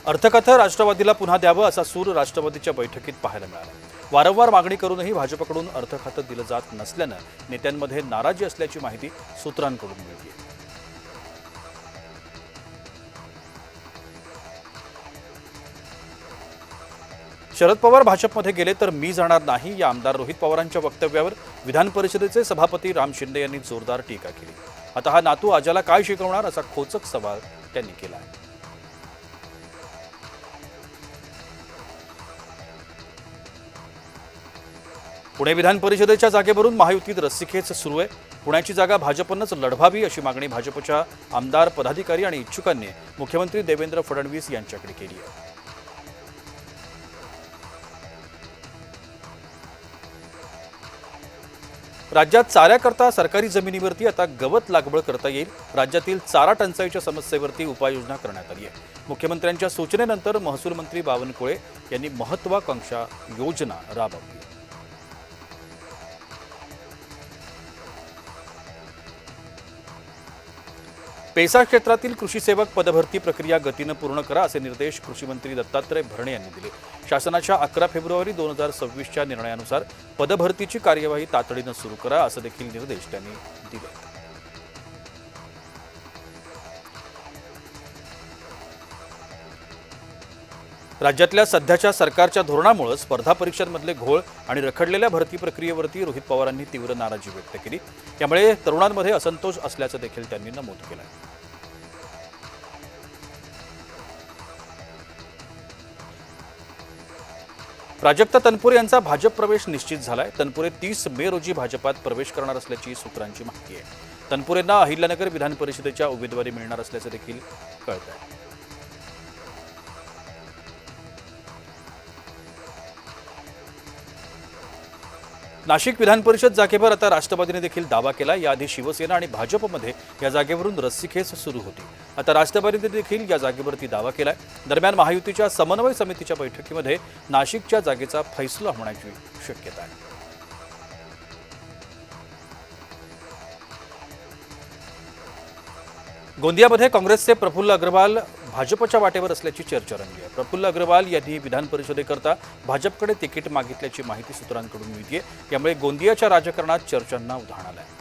अर्थखातं राष्ट्रवादीला पुन्हा द्यावं असा सूर राष्ट्रवादीच्या बैठकीत पाहायला मिळाला। वारंवार मागणी करूनही भाजपकडून अर्थखातं दिलं जात नसल्यानं नेत्यांमध्ये नाराजी असल्याची माहिती सूत्रांकडून मिळते। शरद पवार भाजपमध्ये गेले तर मी जाणार नाही या आमदार रोहित पवारांच्या वक्तव्यावर विधान परिषदेचे सभापती राम शिंदे यांनी जोरदार टीका केली। आता हा नातू आजाला काय शिकवणार असा खोचक सवाल त्यांनी केला आहे। पुणे विधान परिषदेच्या जागेवरून महायुतीत रस्सीखेच सुरू आहे। पुण्याची जागा भाजपनंच लढवावी अशी मागणी भाजपच्या आमदार पदाधिकारी आणि इच्छुकांनी मुख्यमंत्री देवेंद्र फडणवीस यांच्याकडे केली आहे। राज्यात चाऱ्याकरता सरकारी जमिनीवरती आता गवत लागवड करता येईल। राज्यातील चारा टंचाईच्या समस्येवरती उपाययोजना करण्यात आली आहे। मुख्यमंत्र्यांच्या सूचनेनंतर महसूल मंत्री बावनकुळे यांनी महत्त्वाकांक्षा योजना राबवली। पेसा क्षेत्रातील कृषी सेवक पदभरती प्रक्रिया गतीनं पूर्ण करा असे निर्देश कृषी मंत्री दत्तात्रय भरणे यांनी दिले। शासनाच्या 11 फेब्रुवारी 2026च्या निर्णयानुसार पदभरतीची कार्यवाही तातडीनं सुरू करा असे देखील निर्देश त्यांनी दिले। राज्यातल्या सध्याच्या सरकारच्या धोरणामुळे स्पर्धा परीक्षांमधले घोळ आणि रखडलेल्या भरती प्रक्रियेवरती रोहित पवारांनी तीव्र नाराजी व्यक्त केली। त्यामुळे तरुणांमध्ये असंतोष असल्याचं देखील त्यांनी नमूद केलं। प्राजक्ता तनपुरे यांचा भाजप प्रवेश निश्चित झालाय। तनपुरे 30 मे रोजी भाजपात प्रवेश करणार असल्याची सूत्रांची माहिती आहे। तनपुरेंना अहिल्यानगर विधान परिषदेच्या उमेदवारी मिळणार असल्याचं देखील कळत आहे। नाशिक विधान परिषद जागेवर आता राष्ट्रवादीने देखील दावा केला। याआधी शिवसेना आणि भाजपमध्ये या जागेवरून रस्सीखेच सुरू होती। आता राष्ट्रवादीने देखील या जागेवरती दावा केलाय। दरम्यान महायुतीच्या समन्वय समितीच्या बैठकीमध्ये नाशिकच्या जागेचा फैसला होण्याची शक्यता आहे। गोंदियामध्ये काँग्रेसचे प्रफुल्ल अग्रवाल भाजपच्या वाटेवर असल्याची चर्चा रंगली आहे। प्रफुल्ल अग्रवाल यांनी विधान परिषदेकरता भाजपकडे तिकीट मागितल्याची माहिती सूत्रांकडून मिळते। यामुळे गोंदियाच्या राजकारणात चर्चांना उधाण आलंय।